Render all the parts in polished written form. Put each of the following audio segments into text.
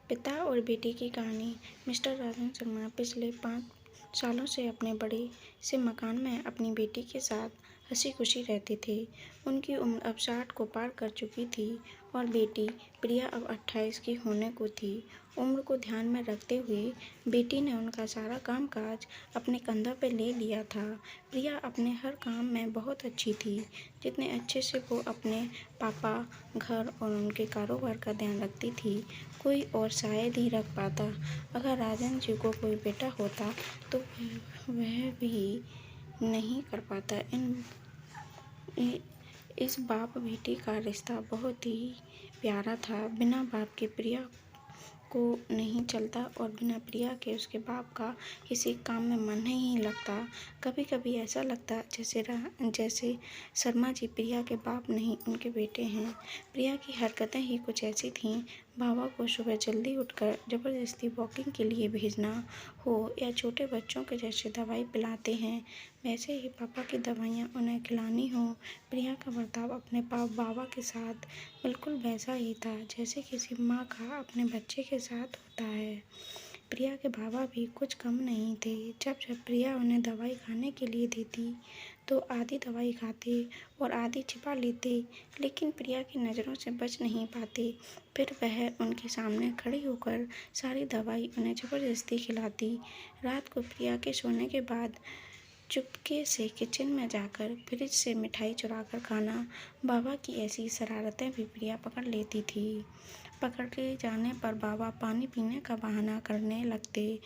पिता और बेटी की कहानी। मिस्टर राजन शर्मा पिछले 5 सालों से अपने बड़े से मकान में अपनी बेटी के साथ हंसी खुशी रहते थे। उनकी उम्र अब 60 को पार कर चुकी थी और बेटी प्रिया अब 28 की होने को थी। उम्र को ध्यान में रखते हुए बेटी ने उनका सारा काम काज अपने कंधों पर ले लिया था। प्रिया अपने हर काम में बहुत अच्छी थी, जितने अच्छे से वो अपने पापा, घर और उनके कारोबार का ध्यान रखती थी, कोई और शायद ही रख पाता। अगर राजन जी को कोई बेटा होता तो वह भी नहीं कर पाता। इस बाप बेटी का रिश्ता बहुत ही प्यारा था। बिना बाप के प्रिया को नहीं चलता और बिना प्रिया के उसके बाप का किसी काम में मन नहीं लगता। कभी कभी ऐसा लगता जैसे शर्मा जी प्रिया के बाप नहीं, उनके बेटे हैं। प्रिया की हरकतें ही कुछ ऐसी थीं। बाबा को सुबह जल्दी उठकर ज़बरदस्ती वॉकिंग के लिए भेजना हो या छोटे बच्चों के जैसे दवाई पिलाते हैं, वैसे ही पापा की दवाइयाँ उन्हें खिलानी हो। प्रिया का बर्ताव अपने बाबा के साथ बिल्कुल वैसा ही था जैसे किसी माँ का अपने बच्चे के साथ होता है। प्रिया के बाबा भी कुछ कम नहीं थे। जब जब प्रिया उन्हें दवाई खाने के लिए देती तो आधी दवाई खाते और आधी छिपा लेते, लेकिन प्रिया की नज़रों से बच नहीं पाते। फिर वह उनके सामने खड़ी होकर सारी दवाई उन्हें ज़बरदस्ती खिलाती। रात को प्रिया के सोने के बाद चुपके से किचन में जाकर फ्रिज से मिठाई चुराकर खाना। बाबा की ऐसी शरारतें भी प्रिया पकड़ लेती थी। पकड़ ले जाने पर बाबा पानी पीने का बहाना करने लगते,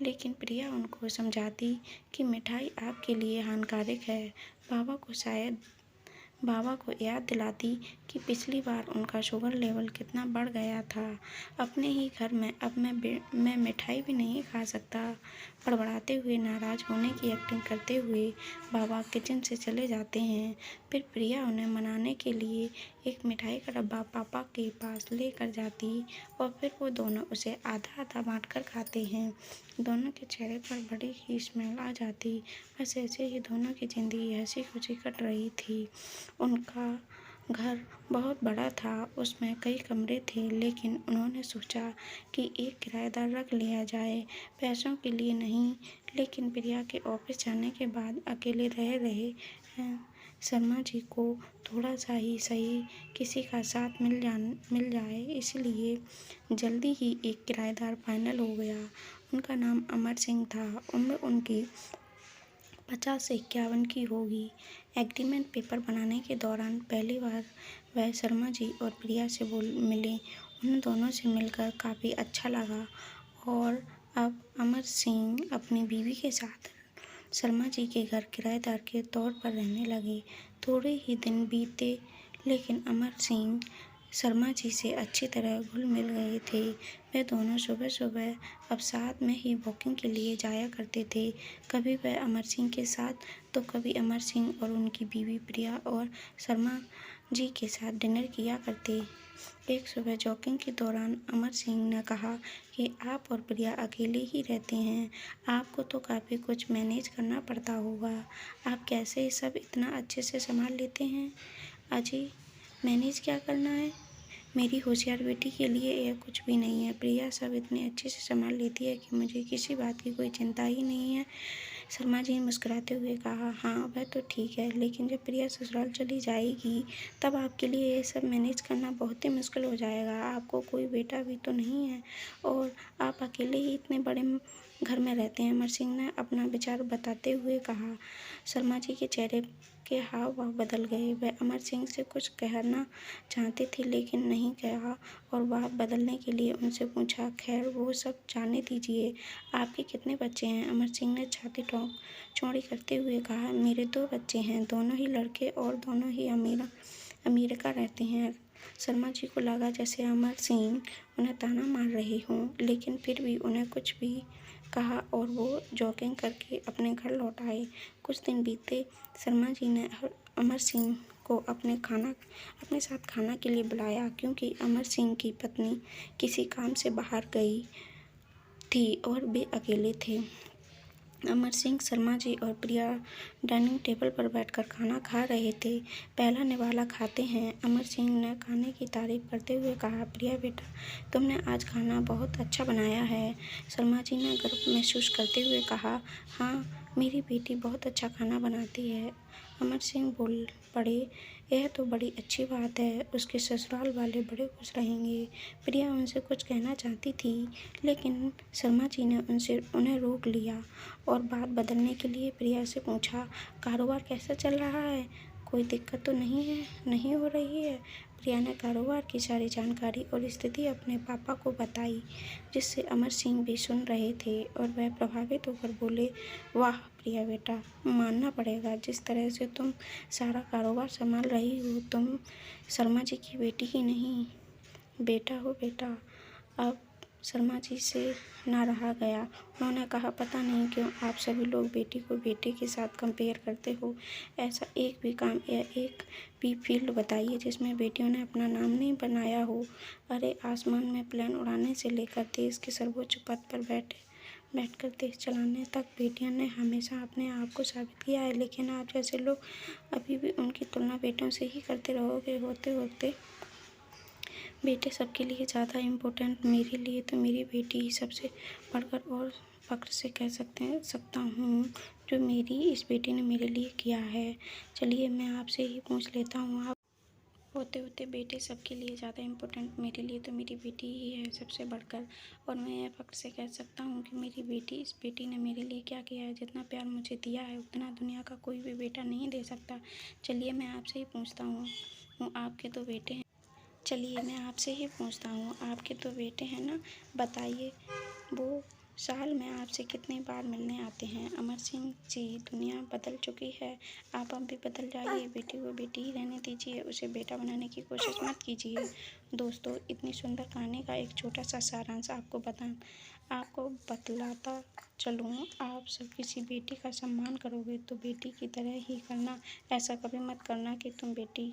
लेकिन प्रिया उनको समझाती कि मिठाई आपके लिए हानिकारक है। बाबा को याद दिलाती कि पिछली बार उनका शुगर लेवल कितना बढ़ गया था। अपने ही घर में अब मैं मिठाई भी नहीं खा सकता। बड़बड़ाते हुए, नाराज़ होने की एक्टिंग करते हुए बाबा किचन से चले जाते हैं। फिर प्रिया उन्हें मनाने के लिए एक मिठाई का डब्बा पापा के पास लेकर जाती और फिर वो दोनों उसे आधा आधा बांटकर खाते हैं। दोनों के चेहरे पर बड़ी ही स्माइल आ जाती। बस ऐसे ही दोनों की ज़िंदगी हंसी खुशी कट रही थी। उनका घर बहुत बड़ा था, उसमें कई कमरे थे, लेकिन उन्होंने सोचा कि एक किराएदार रख लिया जाए। पैसों के लिए नहीं, लेकिन प्रिया के ऑफिस जाने के बाद अकेले रह रहे शर्मा जी को थोड़ा सा ही सही किसी का साथ मिल जाए, इसलिए जल्दी ही एक किराएदार फाइनल हो गया। उनका नाम अमर सिंह था। उम्र उनकी 50 से 51 की होगी। एग्रीमेंट पेपर बनाने के दौरान पहली बार वह शर्मा जी और प्रिया से मिले। उन दोनों से मिलकर काफ़ी अच्छा लगा और अब अमर सिंह अपनी बीवी के साथ शर्मा जी के घर किराएदार के तौर पर रहने लगे। थोड़े ही दिन बीते, लेकिन अमर सिंह शर्मा जी से अच्छी तरह घुल मिल गए थे। वे दोनों सुबह सुबह अब साथ में ही वॉकिंग के लिए जाया करते थे। कभी वह अमर सिंह के साथ तो कभी अमर सिंह और उनकी बीवी प्रिया और शर्मा जी के साथ डिनर किया करते। एक सुबह जॉगिंग के दौरान अमर सिंह ने कहा कि आप और प्रिया अकेले ही रहते हैं, आपको तो काफ़ी कुछ मैनेज करना पड़ता होगा। आप कैसे सब इतना अच्छे से संभाल लेते हैं? अजी, मैनेज क्या करना है? मेरी होशियार बेटी के लिए यह कुछ भी नहीं है। प्रिया सब इतने अच्छे से संभाल लेती है कि मुझे किसी बात की कोई चिंता ही नहीं है। शर्मा जी ने मुस्कुराते हुए कहा, हाँ वह तो ठीक है, लेकिन जब प्रिया ससुराल चली जाएगी तब आपके लिए ये सब मैनेज करना बहुत ही मुश्किल हो जाएगा। आपको कोई बेटा भी तो नहीं है और आप अकेले ही इतने बड़े घर में रहते हैं। अमर सिंह ने अपना विचार बताते हुए कहा। शर्मा जी के चेहरे के हाव भाव बदल गए। वह अमर सिंह से कुछ कहना चाहती थी, लेकिन नहीं कहा और बात बदलने के लिए उनसे पूछा, खैर वो सब जाने दीजिए, आपके कितने बच्चे हैं? अमर सिंह ने छाती चौड़ी करते हुए कहा, मेरे 2 बच्चे हैं, दोनों ही लड़के और दोनों ही अमेरिका रहते हैं। शर्मा जी को लगा जैसे अमर सिंह उन्हें ताना मार रहे हों, लेकिन फिर भी उन्हें कुछ भी कहा और वो जॉगिंग करके अपने घर लौट आए। कुछ दिन बीते। शर्मा जी ने अमर सिंह को अपने साथ खाना के लिए बुलाया, क्योंकि अमर सिंह की पत्नी किसी काम से बाहर गई थी और वे अकेले थे। अमर सिंह शर्मा जी और प्रिया डाइनिंग टेबल पर बैठकर खाना खा रहे थे। पहला निवाला खाते हैं। अमर सिंह ने खाने की तारीफ करते हुए कहा, प्रिया बेटा, तुमने आज खाना बहुत अच्छा बनाया है। शर्मा जी ने गर्व महसूस करते हुए कहा, हाँ, मेरी बेटी बहुत अच्छा खाना बनाती है। अमर सिंह बोल पड़े, यह तो बड़ी अच्छी बात है, उसके ससुराल वाले बड़े खुश रहेंगे। प्रिया उनसे कुछ कहना चाहती थी, लेकिन शर्मा जी ने उन्हें रोक लिया और बात बदलने के लिए प्रिया से पूछा, कारोबार कैसा चल रहा है? कोई दिक्कत तो नहीं हो रही है? प्रिया ने कारोबार की सारी जानकारी और स्थिति अपने पापा को बताई, जिससे अमर सिंह भी सुन रहे थे और वह प्रभावित होकर बोले, वाह प्रिया बेटा, मानना पड़ेगा, जिस तरह से तुम सारा कारोबार संभाल रही हो, तुम शर्मा जी की बेटी ही नहीं, बेटा हो बेटा। अब शर्मा जी से ना रहा गया। उन्होंने कहा, पता नहीं क्यों आप सभी लोग बेटी को बेटे के साथ कंपेयर करते हो। ऐसा एक भी काम या एक भी फील्ड बताइए जिसमें बेटियों ने अपना नाम नहीं बनाया हो। अरे आसमान में प्लेन उड़ाने से लेकर देश के सर्वोच्च पद पर बैठकर देश चलाने तक बेटियों ने हमेशा अपने आप को साबित किया है, लेकिन आप जैसे लोग अभी भी उनकी तुलना बेटियों से ही करते रहोगे। होते होते बेटे सबके लिए ज़्यादा इम्पोर्टेंट, मेरे लिए तो मेरी बेटी ही सबसे बढ़कर और फ़ख्र से कह सकता हूँ जो मेरी इस बेटी ने मेरे लिए किया है। चलिए मैं आपसे ही पूछ लेता हूँ, आप होते होते बेटे सबके लिए ज़्यादा इम्पोर्टेंट, मेरे लिए तो मेरी बेटी ही है सबसे बढ़कर, और मैं यह फ़ख्र से कह सकता हूँ कि मेरी बेटी, इस बेटी ने मेरे लिए क्या किया है। जितना प्यार मुझे दिया है उतना दुनिया का कोई भी बेटा नहीं दे सकता। चलिए मैं आपसे ही पूछता हूँ, आपके तो बेटे हैं। चलिए मैं आपसे ही पूछता हूँ, आपके तो बेटे हैं ना, बताइए वो साल में आपसे कितनी बार मिलने आते हैं? अमर सिंह जी, दुनिया बदल चुकी है, आप अब भी बदल जाइए, बेटी को बेटी ही रहने दीजिए, उसे बेटा बनाने की कोशिश मत कीजिए। दोस्तों, इतनी सुंदर कहानी का एक छोटा सा सारांश आपको बतलाता चलूँ, आप सब किसी बेटी का सम्मान करोगे तो बेटी की तरह ही करना। ऐसा कभी मत करना कि तुम बेटी